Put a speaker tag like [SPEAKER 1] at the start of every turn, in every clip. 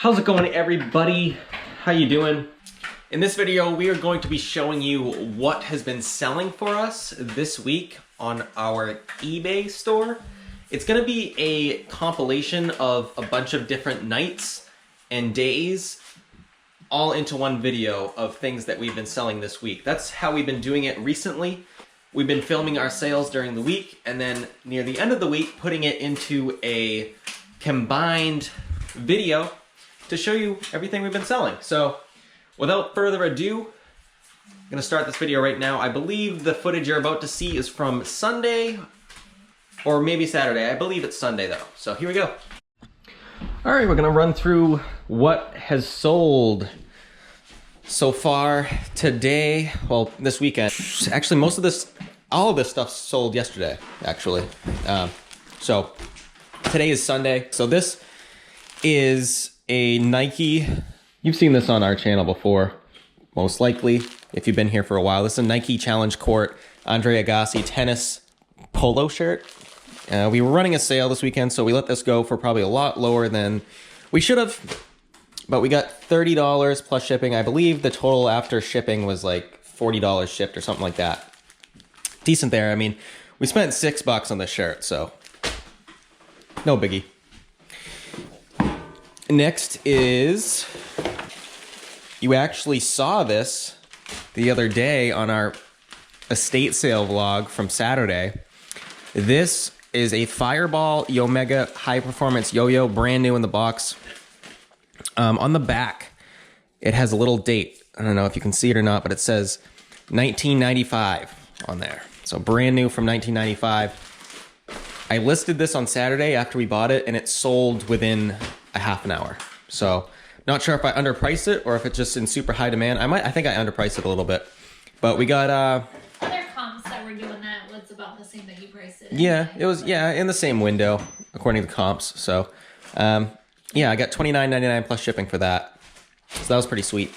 [SPEAKER 1] How's it going, everybody? How you doing? In this video, we are going to be showing you what has been selling for us this week on our eBay store. It's gonna be a compilation of a bunch of different nights and days all into one video of things that we've been selling this week. That's how we've been doing it recently. We've been filming our sales during the week and then near the end of the week, putting it into a combined video to show you everything we've been selling. So without further ado, I'm gonna start this video right now. I believe the footage you're about to see is from Sunday or maybe Saturday. I believe it's Sunday though. So here we go. All right, we're gonna run through what has sold so far today. Well, this weekend. Actually, all of this stuff sold yesterday, actually. So today is Sunday. So this is a Nike. You've seen this on our channel before, most likely, if you've been here for a while. This is a Nike Challenge Court Andre Agassi tennis polo shirt. We were running a sale this weekend, so we let this go for probably a lot lower than we should have. But we got $30 plus shipping. I believe the total after shipping was like $40 shipped or something like that. Decent there. I mean, we spent $6 on this shirt, so no biggie. Next is, you actually saw this the other day on our estate sale vlog from Saturday. This is a Fireball Omega high performance yo-yo, brand new in the box. On the back, it has a little date. I don't know if you can see it or not, but it says 1995 on there. So brand new from 1995. I listed this on Saturday after we bought it, and it sold within a half an hour. So not sure if I underpriced it or if it's just in super high demand. I think I underpriced it a little bit, but we got
[SPEAKER 2] other comps that were doing that was about the same that you priced it.
[SPEAKER 1] Yeah, it was in the same window according to comps. So yeah, I got $29.99 plus shipping for that. So that was pretty sweet.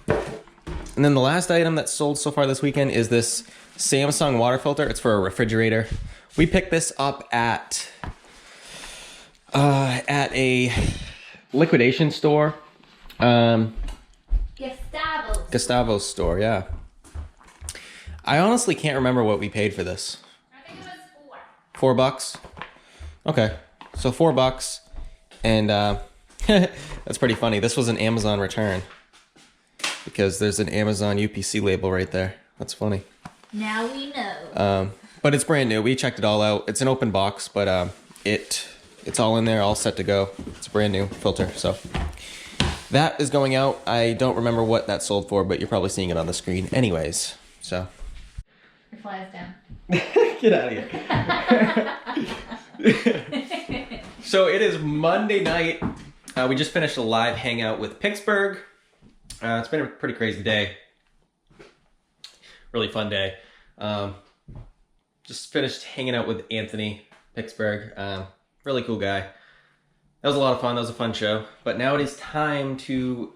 [SPEAKER 1] And then the last item that sold so far this weekend is this Samsung water filter. It's for a refrigerator. We picked this up at a liquidation store. Gustavo's store, yeah. I honestly can't remember what we paid for this.
[SPEAKER 2] I think it was
[SPEAKER 1] $4. Okay, so $4, and that's pretty funny. This was an Amazon return because there's an Amazon UPC label right there. That's funny.
[SPEAKER 2] Now we know.
[SPEAKER 1] But it's brand new. We checked it all out. It's an open box, but it's all in there, all set to go. It's a brand new filter, so that is going out. I don't remember what that sold for, but you're probably seeing it on the screen anyways. So
[SPEAKER 2] Your fly's down.
[SPEAKER 1] get out of here. So it is Monday night. We just finished a live hangout with Pittsburgh. It's been a pretty crazy day. Really fun day. Just finished hanging out with Anthony Pittsburgh. Really cool guy. That was a lot of fun. That was a fun show. But now it is time to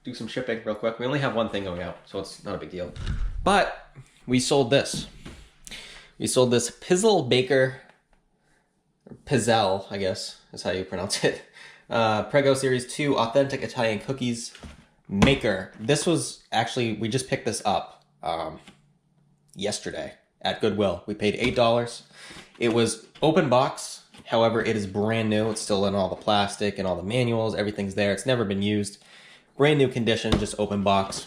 [SPEAKER 1] do some shipping real quick. We only have one thing going out, so it's not a big deal. But we sold this. We sold this Pizzle Baker, or Pizzelle, I guess is how you pronounce it. Prego Series 2 Authentic Italian Cookies Maker. This was actually, we just picked this up yesterday at Goodwill. We paid $8. It was open box. However, it is brand new. It's still in all the plastic and all the manuals. Everything's there. It's never been used. Brand new condition, just open box.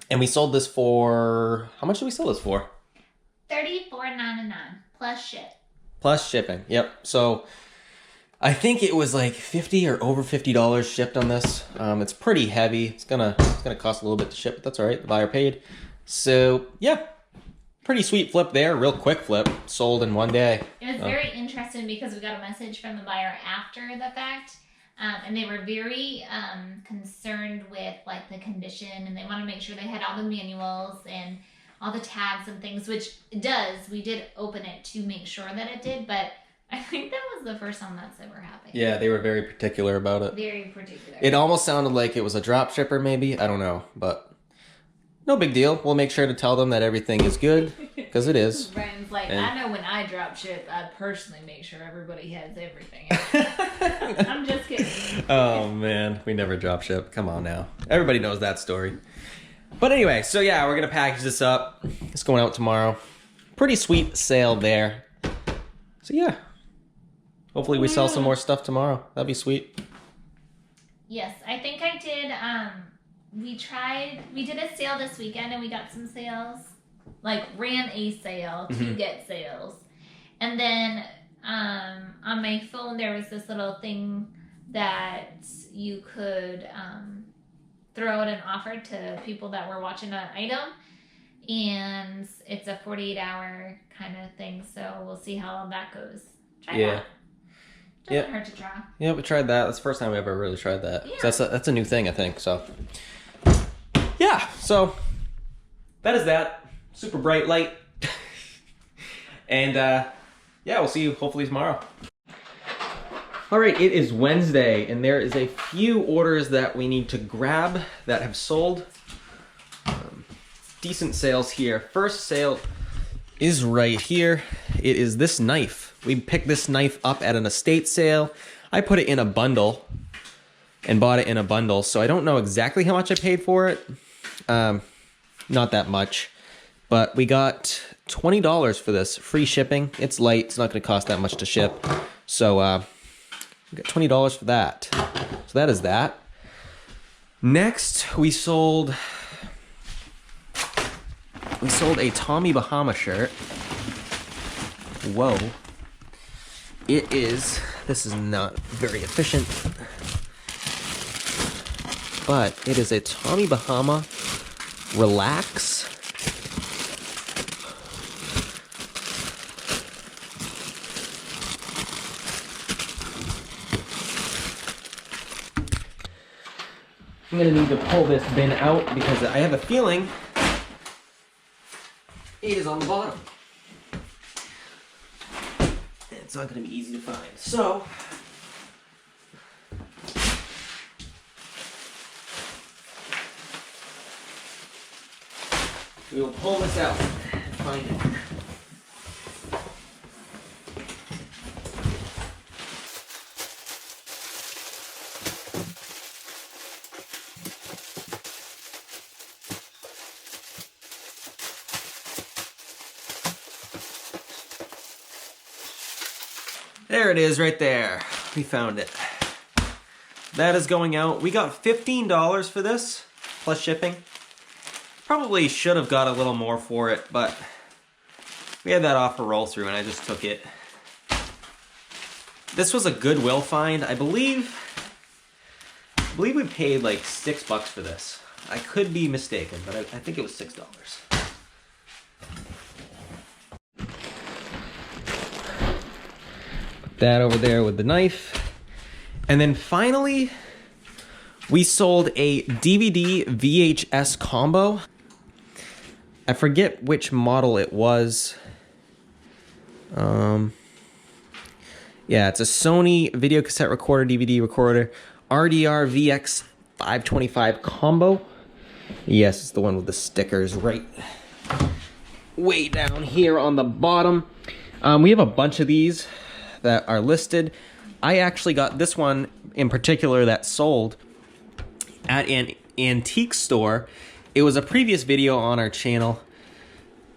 [SPEAKER 1] And we sold this for, how much did we sell this for?
[SPEAKER 2] $34.99 plus ship.
[SPEAKER 1] Plus shipping, yep. So I think it was like $50 or over $50 shipped on this. It's pretty heavy. It's gonna cost a little bit to ship, but that's all right. The buyer paid. So yeah. Pretty sweet flip there, real quick flip, sold in one day.
[SPEAKER 2] It was very interesting because we got a message from the buyer after the fact, and they were very concerned with like the condition, and they want to make sure they had all the manuals and all the tags and things, which it does. We did open it to make sure that it did, but I think that was the first time that's ever happened.
[SPEAKER 1] Yeah, they were very particular about it.
[SPEAKER 2] Very particular.
[SPEAKER 1] It almost sounded like it was a drop shipper maybe, I don't know, but no big deal. We'll make sure to tell them that everything is good, because it is.
[SPEAKER 2] Brian's like, I know when I drop ship, I personally make sure everybody has everything. I'm just kidding.
[SPEAKER 1] Oh man, we never drop ship. Come on now. Everybody knows that story. But anyway, so yeah, we're gonna package this up. It's going out tomorrow. Pretty sweet sale there. So yeah. Hopefully we sell some more stuff tomorrow. That'd be sweet.
[SPEAKER 2] Yes, I think I did. We did a sale this weekend and we got some sales. Like ran a sale to get sales. And then on my phone there was this little thing that you could throw out an offer to people that were watching an item. And it's a 48-hour kind of thing. So we'll see how that goes. Try that. Doesn't hurt to try.
[SPEAKER 1] Yeah, we tried that. That's the first time we ever really tried that.
[SPEAKER 2] Yeah.
[SPEAKER 1] So that's a new thing, I think. So yeah, so that is that. Super bright light. And yeah, we'll see you hopefully tomorrow. All right, it is Wednesday, and there is a few orders that we need to grab that have sold. Decent sales here. First sale is right here. It is this knife. We picked this knife up at an estate sale. I put it in a bundle and bought it in a bundle, so I don't know exactly how much I paid for it. Not that much, but we got $20 for this, free shipping. It's light, it's not gonna cost that much to ship. So we got $20 for that. So that is that. Next, we sold a Tommy Bahama shirt. Whoa. This is not very efficient, but it is a Tommy Bahama Relax. I'm gonna need to pull this bin out because I have a feeling it is on the bottom. It's not going to be easy to find. So, we will pull this out and find it. There it is right there. We found it. That is going out. We got $15 for this, plus shipping. Probably should have got a little more for it, but we had that offer roll through and I just took it. This was a Goodwill find. I believe we paid like $6 for this. I could be mistaken, but I think it was $6. That over there with the knife. And then finally, we sold a DVD VHS combo. I forget which model it was. Yeah, it's a Sony video cassette recorder, DVD recorder, RDR VX 525 combo. Yes, it's the one with the stickers right way down here on the bottom. We have a bunch of these that are listed. I actually got this one in particular that sold at an antique store. It was a previous video on our channel.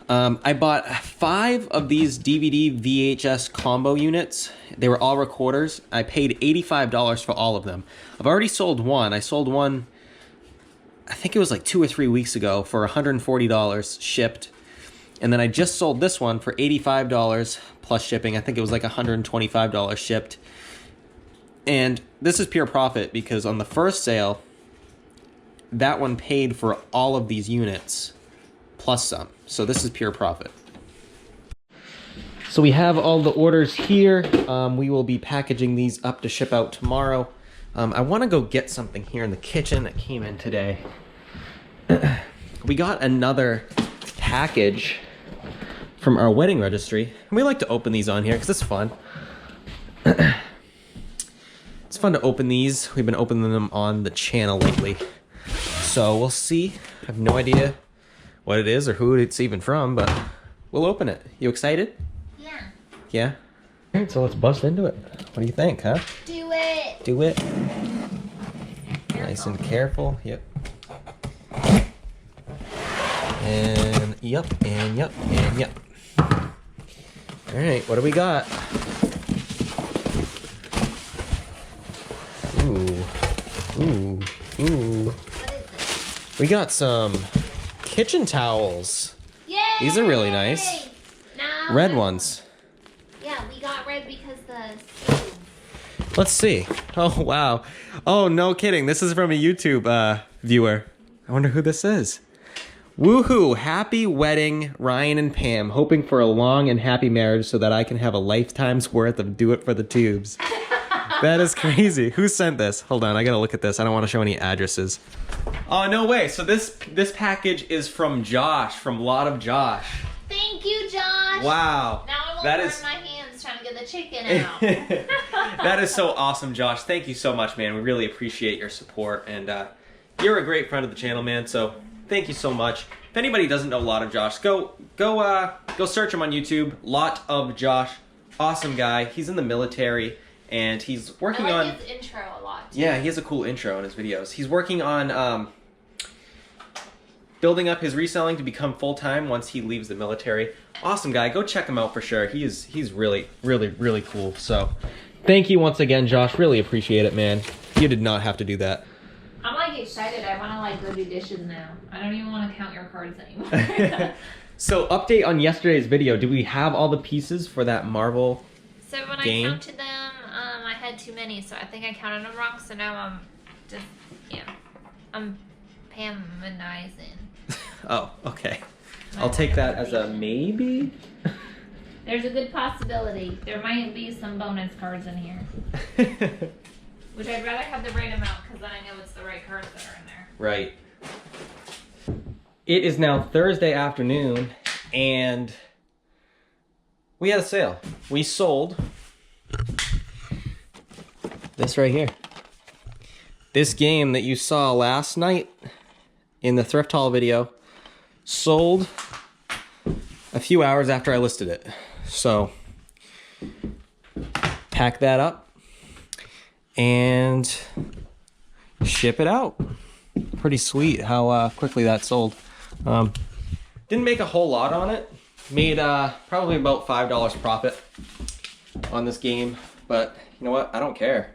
[SPEAKER 1] I bought 5 of these DVD VHS combo units. They were all recorders. I paid $85 for all of them. I've already sold one. I sold one, I think it was like 2 or 3 weeks ago for $140 shipped. And then I just sold this one for $85 plus shipping. I think it was like $125 shipped. And this is pure profit because on the first sale, that one paid for all of these units plus some. So this is pure profit. So we have all the orders here. We will be packaging these up to ship out tomorrow. I want to go get something here in the kitchen that came in today. We got another package from our wedding registry. And we like to open these on here because it's fun. It's fun to open these. We've been opening them on the channel lately. So we'll see. I have no idea what it is or who it's even from, but we'll open it. You excited?
[SPEAKER 2] Yeah.
[SPEAKER 1] Yeah? Alright, so let's bust into it. What do you think, huh?
[SPEAKER 2] Do Do it.
[SPEAKER 1] Do it.
[SPEAKER 2] Careful.
[SPEAKER 1] Nice and careful. Yep. And yep, and yep, and yep. All right, what do we got? Ooh, ooh, ooh.
[SPEAKER 2] What is this?
[SPEAKER 1] We got some kitchen towels.
[SPEAKER 2] Yay!
[SPEAKER 1] These are really nice.
[SPEAKER 2] No,
[SPEAKER 1] Red
[SPEAKER 2] no.
[SPEAKER 1] ones.
[SPEAKER 2] Yeah, we got red because the stove.
[SPEAKER 1] Let's see. Oh, wow. Oh, no kidding. This is from a YouTube viewer. I wonder who this is. Woohoo! Happy wedding, Ryan and Pam. Hoping for a long and happy marriage so that I can have a lifetime's worth of Do It for the Tubes. That is crazy. Who sent this? Hold on, I gotta look at this. I don't want to show any addresses. Oh, no way. So this package is from Josh, from Lot of Josh.
[SPEAKER 2] Thank you, Josh.
[SPEAKER 1] Wow.
[SPEAKER 2] Now I won't
[SPEAKER 1] That
[SPEAKER 2] burn
[SPEAKER 1] is-
[SPEAKER 2] my hands trying to get the chicken out.
[SPEAKER 1] That is so awesome, Josh. Thank you so much, man. We really appreciate your support, and you're a great friend of the channel, man. So thank you so much. If anybody doesn't know Lot of Josh, go search him on YouTube. Lot of Josh, awesome guy. He's in the military, and he's working
[SPEAKER 2] I
[SPEAKER 1] on.
[SPEAKER 2] like his intro a lot. Too.
[SPEAKER 1] Yeah, he has a cool intro in his videos. He's working on building up his reselling to become full time once he leaves the military. Awesome guy. Go check him out for sure. He's really, really, really cool. So, thank you once again, Josh. Really appreciate it, man. You did not have to do that.
[SPEAKER 2] I'm like excited. I want to like go do dishes now. I don't even want to count your cards anymore.
[SPEAKER 1] So, update on yesterday's video. Did we have all the pieces for that Marvel?
[SPEAKER 2] So when
[SPEAKER 1] game?
[SPEAKER 2] I counted them, I had too many, so I think I counted them wrong. So now I'm just, I'm Pamanizing.
[SPEAKER 1] Oh, okay. I'll take that as a maybe.
[SPEAKER 2] There's a good possibility. There might be some bonus cards in here. Which I'd rather have the right amount because then I know it's the right cards that are in there.
[SPEAKER 1] Right. It is now Thursday afternoon, and we had a sale. We sold this right here. This game that you saw last night in the thrift haul video sold a few hours after I listed it. So pack that up and ship it out. Pretty sweet how quickly that sold. Didn't make a whole lot on it. Made probably about $5 profit on this game, but you know what? I don't care.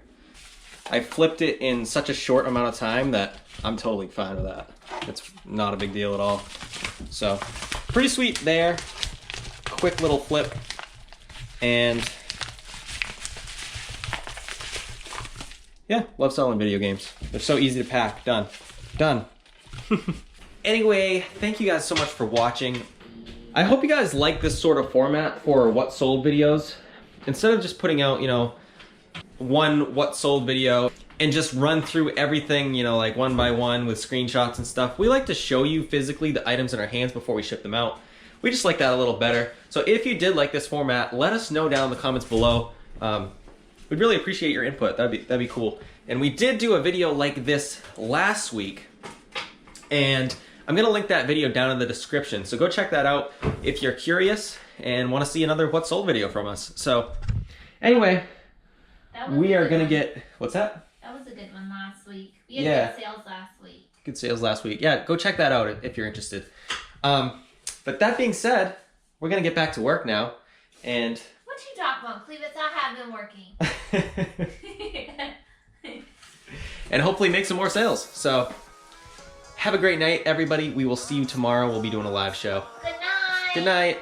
[SPEAKER 1] I flipped it in such a short amount of time that I'm totally fine with that. It's not a big deal at all. So, pretty sweet there. Quick little flip. And yeah, love selling video games. They're so easy to pack. Done. Done. Anyway, thank you guys so much for watching. I hope you guys like this sort of format for what sold videos. Instead of just putting out, you know, one what sold video and just run through everything, you know, like one by one with screenshots and stuff. We like to show you physically the items in our hands before we ship them out. We just like that a little better. So if you did like this format, let us know down in the comments below. We'd really appreciate your input. That'd be cool. And we did do a video like this last week, and I'm gonna link that video down in the description. So go check that out if you're curious and want to see another what sold video from us. So anyway, we are gonna get, what's that?
[SPEAKER 2] That was a good one last week. We had good sales last week.
[SPEAKER 1] Good sales last week. Yeah, go check that out if you're interested. But that being said, we're gonna get back to work now. And
[SPEAKER 2] what you talking about, Clevis? I have been working.
[SPEAKER 1] and hopefully make some more sales. So have a great night, everybody. We will see you tomorrow. We'll be doing a live show.
[SPEAKER 2] Good night.
[SPEAKER 1] Good night.